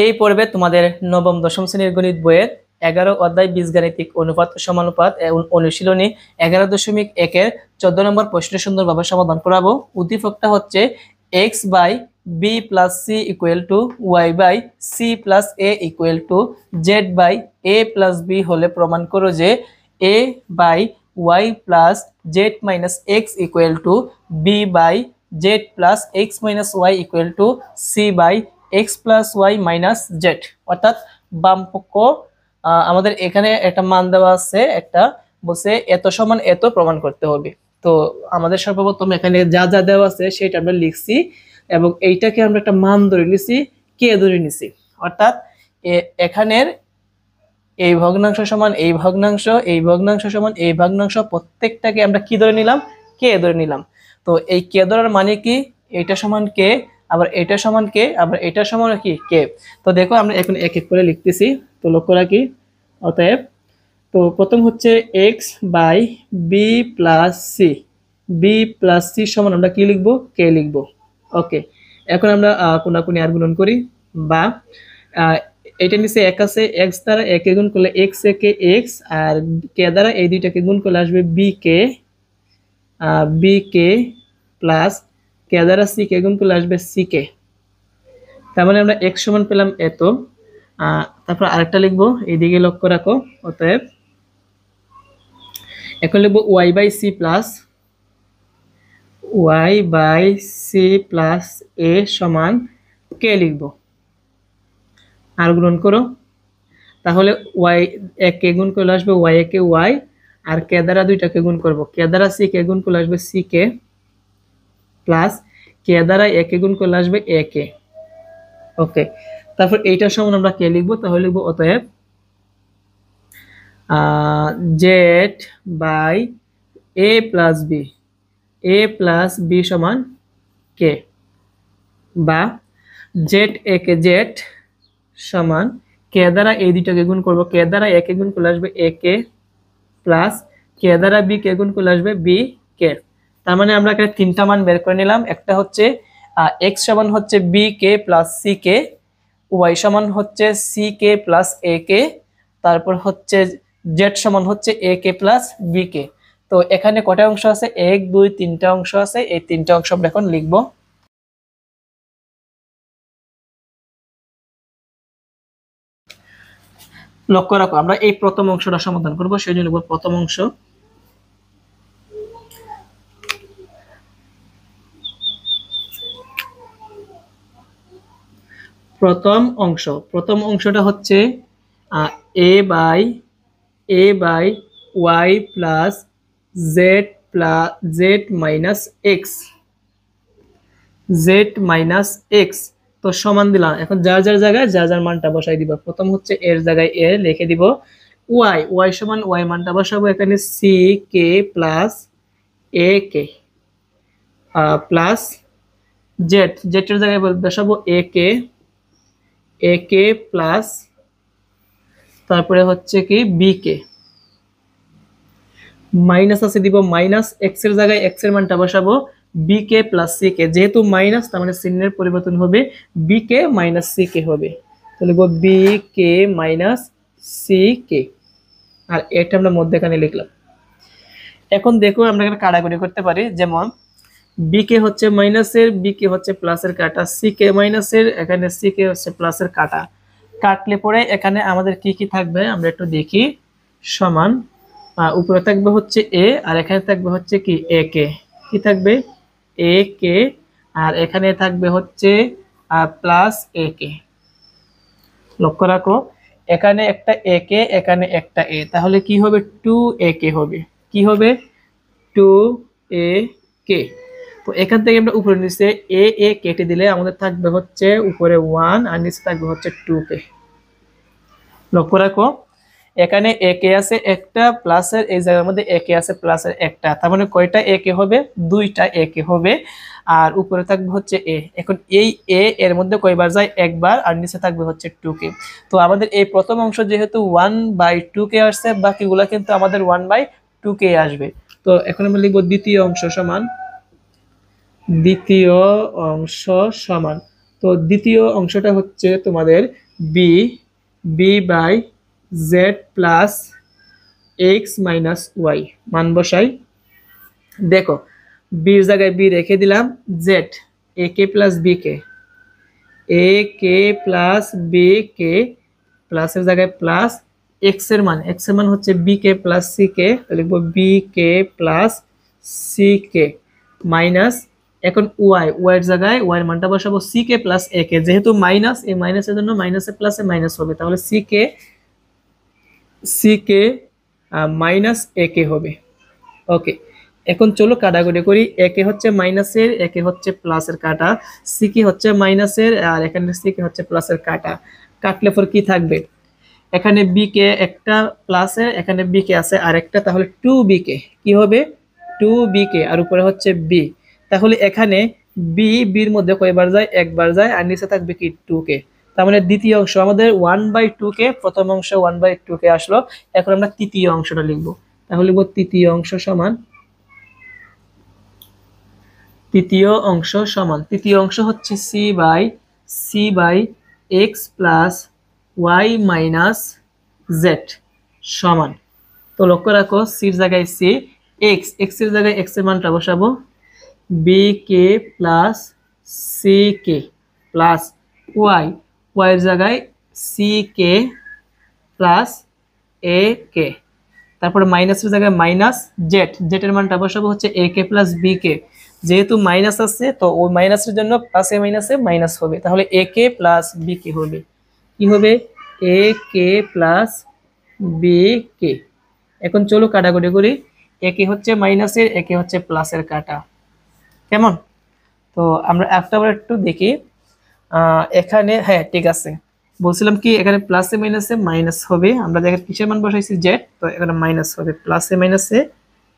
এই পর্বে তোমাদের নবম দশম শ্রেণীর গণিত বইয়ের 11 অধ্যায় বীজগাণিতিক অনুপাত সমানুপাত অনুশীলনী 11.1-এর 14 নম্বর প্রশ্ন সুন্দরভাবে সমাধান করাবো। উদ্দীপকটা হচ্ছে x by B plus C equal to Y by C plus A equal to Z by A plus B হলে প্রমাণ করো যে A by Y plus Z minus X equal to B by Z plus X minus Y equal to C by x plus Y minus Z. অর্থাৎ বাম পক্ষ আমাদের এখানে একটা মান দেওয়া আছে, একটা বলছে এত সমান এত প্রমাণ করতে হবে। তো আমাদের সর্বপ্রথম এখানে যা যা দেওয়া আছে সেটা আমরা লিখছি এবং এইটাকে আমরা একটা মান ধরে নিছি, কে ধরে নিছি। অর্থাৎ এখানের এই ভগ্নাংশ সমান এই ভগ্নাংশ, এই ভগ্নাংশ সমান এই ভগ্নাংশ, প্রত্যেকটাকে আমরা কি ধরে নিলাম, কে ধরে নিলাম। তো এই কে ধরার মানে কি, এইটা সমান কে, আবার এটা সমান কে, আবার এটা সমান কি কে। তো দেখো আমরা এখন এক এক করে লিখতেছি, তো লক্ষ্য রাখি। অতএব তো প্রথম হচ্ছে x by B plus C, B plus C সমান আমরা কি লিখবো, কে লিখবো। ওকে, এখন আমরা কোনাকুনি আর গুণন করি, বা এটা নিচে এক আছে, এক্স দ্বারা একে গুণ করলে এক্স একে এক্স, আর কে দ্বারা এই দুইটাকে গুণ করলে আসবে বি কে প্লাস কে দ্বারা সি কে গুণ করলে আসবে সি কে। তার মানে আমরা x সমান পেলাম এত। তারপর আরেকটা লিখবো, এইদিকে লক্ষ্য রাখো। অতএব এখন লিখবো y বাই সি প্লাস এ সমান কে লিখবো, আর গুণন করো। তাহলে y একে গুণ করলে আসবে y একে y, আর কে দ্বারা দুইটাকে গুণ করবো, কে দ্বারা সি কে গুণ করলে আসবে সি কে, প্লাস কে দ্বারা একে গুণ করলে আসবে এ কে। ওকে, তারপর এইটার সমান আমরা কে লিখবো, তাহলে লিখবো অতএব Z by A plus B সমান কে, বা জেড এ কে জেড সমান কে দ্বারা এই দুইটাকে গুণ করবো, কে দ্বারা একে গুণ করলে আসবে এ কে, প্লাস কে দ্বারা বি কে গুণ করলে আসবে বি কে। তার মানে আমরা এখানে তিনটা মান বের করে নিলাম। একটা হচ্ছে x সমান হচ্ছে বি কে প্লাস সি কে, ওয়াই সমান হচ্ছে সি কে প্লাস এ কে, তারপর হচ্ছে জেড সমান হচ্ছে এ কে প্লাস বি কে। তো এখানে কয়টা অংশ আছে, 1 2 3টা অংশ আছে। এই 3টা অংশ আমরা এখন লিখবো। লক্ষ্য রাখো, আমরা এই প্রথম অংশটা সমাধান করবো, সেই জন্য লিখবো প্রথম অংশ। প্রথম অংশটা হচ্ছে A by Y plus Z minus X. তো সমান দিলাম, এখন যার যার জায়গায় যার যার মানটা বসাই দিব। প্রথম হচ্ছে এর জায়গায় এ লিখে দিব, ওয়াই সমান ওয়াই মানটা বসাবো এখানে সি কে প্লাস এ কে, প্লাস জেডের জায়গায় বসাবো এ কে প্লাস তারপরে হচ্ছে কি বি কে, মাইনাস আছে দিব, মাইনাস এক্স এর জায়গায় এক্স এর মানটা বসাবো বি কে প্লাস সি কে, যেহেতু মাইনাস তার মানে চিহ্নের পরিবর্তন হবে, বি কে মাইনাস সি কে হবে। তো লিখবো বি কে মাইনাস সি কে, আর এটা আমরা মধ্যখানে লিখলাম। এখন দেখো আমরা এখানে কাটাকুটি করতে পারি, যেমন বি কে হচ্ছে মাইনাসের, বি কে হচ্ছে প্লাসের কাটা, সি কে মাইনাসের, এখানে সি কে হচ্ছে প্লাসের কাটা। কাটলে পরে এখানে আমাদের কি কি থাকবে আমরা একটু দেখি। সমান উপরে থাকবে হচ্ছে এ, আর এখানে থাকবে হচ্ছে কি এ কে, কি থাকবে এ কে, আর এখানে থাকবে হচ্ছে প্লাস এ কে। লক্ষ্য রাখো, এখানে একটা এ কে, এখানে একটা এ, তাহলে কি হবে 2a কে হবে, কি হবে 2a কে। তো এখান থেকে আমরা উপরে নিচে এ কেটে দিলে আমাদের থাকবে হচ্ছে উপরে 1 আর নিচে থাকবে হচ্ছে 2k। লক্ষ্য রাখো, এখানে এ কে আছে একটা, প্লাসের এই জায়গার মধ্যে এ কে আছে প্লাসের একটা, তার মানে কয়টা এ কে হবে, দুইটা এ কে হবে, আর উপরে থাকবে হচ্ছে এ। এখন এই এ এর মধ্যে কয়বার যায়, একবার, আর নিচে থাকবে হচ্ছে 2k। তো আমাদের এই প্রথম অংশ যেহেতু 1/2k আসছে, বাকিগুলা কিন্তু আমাদের 1/2k আসবে। তো এখন আমরা লিখবো দ্বিতীয় অংশ সমান, তো দ্বিতীয় অংশটা হচ্ছে তোমাদের B B by Z plus X minus Y মান বসাই। দেখো বির জায়গায় বি রেখে দিলাম, জেড এ কে প্লাস বি কে, এ কে প্লাস বি কে প্লাসের জায়গায় প্লাস এক্স এর মান হচ্ছে বি কে প্লাস সি কে, লিখবো বি কে প্লাস সি কে মাইনাস, এখন ওয়াই এর জায়গায় ওয়াই এর মানটা বসাবো সি কে প্লাস এ কে, যেহেতু মাইনাস এই মাইনাসের জন্য মাইনাসে প্লাসে মাইনাস হবে, তাহলে সি কে মাইনাস এ কে হবে। ওকে, এখন চলো কাটাকুটি করি। একে হচ্ছে মাইনাসের, একে হচ্ছে প্লাসের কাটা, সি কে হচ্ছে মাইনাসের আর এখানে সি কে হচ্ছে প্লাসের কাটা। কাটলে পর কি থাকবে, এখানে বি কে একটা প্লাসের, এখানে বি কে আছে আর একটা, তাহলে 2b কে কি হবে 2b কে, আর উপরে হচ্ছে বি, তাহলে এখানে বি বির মধ্যে কয়বার যায়, একবার যায়, আর নিচে থাকবে কি 2 কে। তার মানে দ্বিতীয় অংশ আমাদের 1/2 কে, প্রথম অংশ 1/2 কে আসলো। এখন আমরা তৃতীয় অংশটা লিখবো, তাহলে লিখবো তৃতীয় অংশ সমান, তৃতীয় অংশ হচ্ছে C by X plus Y minus Z সমান। তো লক্ষ্য রাখো সির জায়গায় সি, এক্স এর জায়গায় এক্স এর মানটা বসাবো, বি কে plus C k plus Y এর জায়গায় সি কে প্লাস এ কে, তারপরে মাইনাসের জায়গায় মাইনাস জেড এর মানটা বসাবো হচ্ছে এ কে প্লাস বি কে, যেহেতু মাইনাস আছে তো ওই মাইনাসের জন্য প্লাসে মাইনাসে মাইনাস হবে, তাহলে এ কে প্লাস বি কে হবে, কি হবে এ কে প্লাস বি কে। এখন চলো কাটাকুটি করি, এ কে হচ্ছে মাইনাসের, এ কে হচ্ছে প্লাসের কাটা, কেমন? তো আমরা একটাবার একটু দেখি, এখানে হ্যাঁ ঠিক আছে, বলছিলাম কি এখানে প্লাসে মাইনাসে মাইনাস হবে, আমরা দেখেন কিসের মান বসাইছি জেড, তো এখানে মাইনাস হবে, প্লাসে মাইনাসে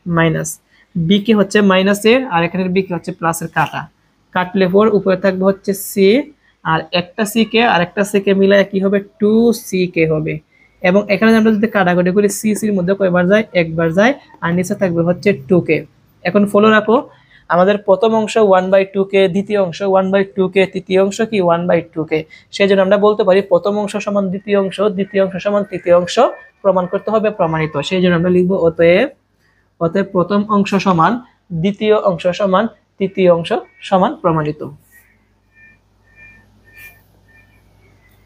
মাইনাস, বি কে হচ্ছে মাইনাসের আর এখানে বি কে হচ্ছে প্লাসের কাটা, কাটলে পর উপরে থাকবে হচ্ছে সি, আর একটা সি কে আর একটা সি কে মিলায় কি হবে 2c কে হবে। এবং এখানে আমরা যদি কাটাকুটি করি সি সির মধ্যে কয়বার যায়, একবার যায়, আর নিচে থাকবে হচ্ছে 2 কে। এখন ফলো রাখো, আমাদের প্রথম অংশ 1/2 কে, দ্বিতীয় অংশ 1/2 কে, তৃতীয় অংশ কি 1/2 কে, সেই জন্য আমরা বলতে পারি প্রথম অংশ সমান দ্বিতীয় অংশ, দ্বিতীয় অংশ সমান তৃতীয় অংশ, প্রমাণ করতে হবে প্রমাণিত, সেই জন্য আমরা লিখবো অতএব প্রথম অংশ সমান দ্বিতীয় অংশ সমান তৃতীয় অংশ সমান প্রমাণিত।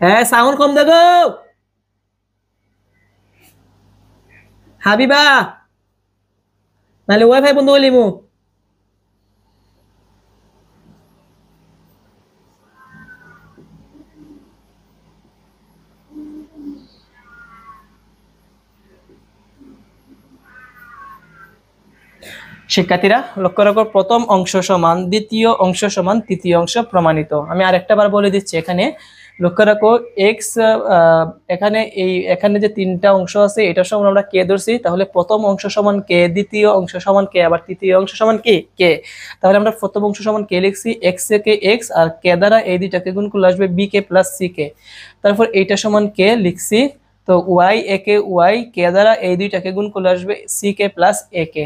হ্যাঁ সাউন্ড কম দেখো হাবিবা, নাহলে ওয়াইফাই বন্ধ করে লিমু। শিক্ষার্থীরা লক্ষ্য রাখো, প্রথম অংশ সমান দ্বিতীয় অংশ সমান তৃতীয় অংশ প্রমাণিত। আমি আরেকটা বার বলে দিচ্ছি, এখানে লক্ষ্য রাখো এক্স, এখানে যে তিনটা অংশ আছে এটা সমান আমরা কে ধরছি, তাহলে প্রথম অংশ সমান কে, দ্বিতীয় অংশ সমান কে, আবার তৃতীয় অংশ সমান কি কে, তাহলে আমরা প্রথম অংশ সমান কে লিখছি, এক্স এ কে এক্স আর কে দ্বারা এই দুইটাকে গুণ করলে আসবে বি কে প্লাস সি কে, তারপর এইটা সমান কে লিখছি, তো ওয়াই এ কে ওয়াই, কে দ্বারা এই দুইটাকে গুণ করলে আসবে সি কে প্লাস এ কে,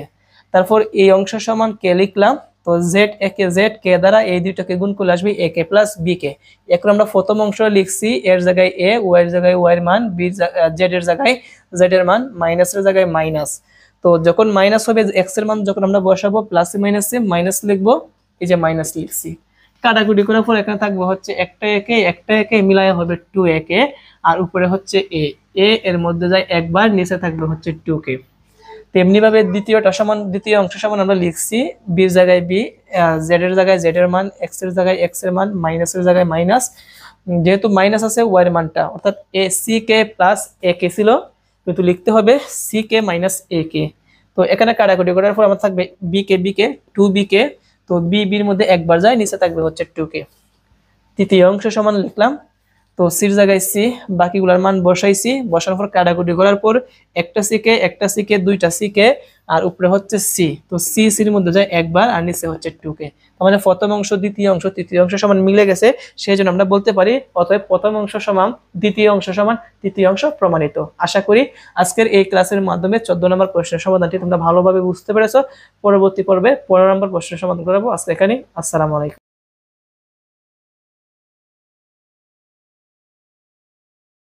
তারপর এই অংশ সমান কে লিখলাম, তো জেড এ কে জেড, কে দ্বারা এই দুইটাকে গুণ করলে আসবে এ কে প্লাস বি কে। এখন আমরা প্রথম অংশ লিখছি, এর জায়গায় এ, ওয়াই এর জায়গায় ওয়াই এর মান, বি জেড এর জায়গায় জেড এর মান, মাইনাসের জায়গায় মাইনাস, তো যখন মাইনাস হবে এক্স এর মান যখন আমরা বসাবো প্লাসে মাইনাসে মাইনাস লিখবো, এই যে মাইনাস লিখছি। কাটাকুটি করার পর এখানে থাকবে হচ্ছে একটা একে মিলায় হবে 2 কে, আর উপরে হচ্ছে এ এর মধ্যে যায় একবার, নিচে থাকবে হচ্ছে 2 কে। তেমনি ভাবে দ্বিতীয় অংশ সমান আমরা লিখছি, বির জায়গায় বি, জেড এর জায়গায় জেড এর মান, এক্স এর জায়গায় এক্স এর মান, মাইনাসের জায়গায় মাইনাস, যেহেতু মাইনাস আছে ওয়াই এর মানটা অর্থাৎ এ সি কে প্লাস এ কে ছিল, কিন্তু লিখতে হবে সি কে মাইনাস এ কে। তো এখানে কাটাকুটি করার পর আমার থাকবে বি কে 2b কে, তো বির মধ্যে একবার যায়, নিচে থাকবে হচ্ছে 2 কে। তৃতীয় অংশ সমান লিখলাম, তো সির জায়গায় সি, বাকিগুলোর মান বসাইছি, বসানোর পর কাটাকুটি করার পর একটা সি কে দুইটা সি কে, আর উপরে হচ্ছে সি, তো সি সির মধ্যে যায় একবার আর নিচে হচ্ছে 2 কে। আমাদের প্রথম অংশ দ্বিতীয় অংশ তৃতীয় অংশ সমান মিলে গেছে, সেই জন্য আমরা বলতে পারি অতএব প্রথম অংশ সমান দ্বিতীয় অংশ সমান তৃতীয় অংশ প্রমাণিত। আশা করি আজকের এই ক্লাসের মাধ্যমে 14 নম্বর প্রশ্নের সমাধানটি তোমরা ভালোভাবে বুঝতে পেরেছো। পরবর্তী পর্বে 15 নম্বর প্রশ্নের সমাধান করাবো। আজকে এখানেই, আসসালামু আলাইকুম।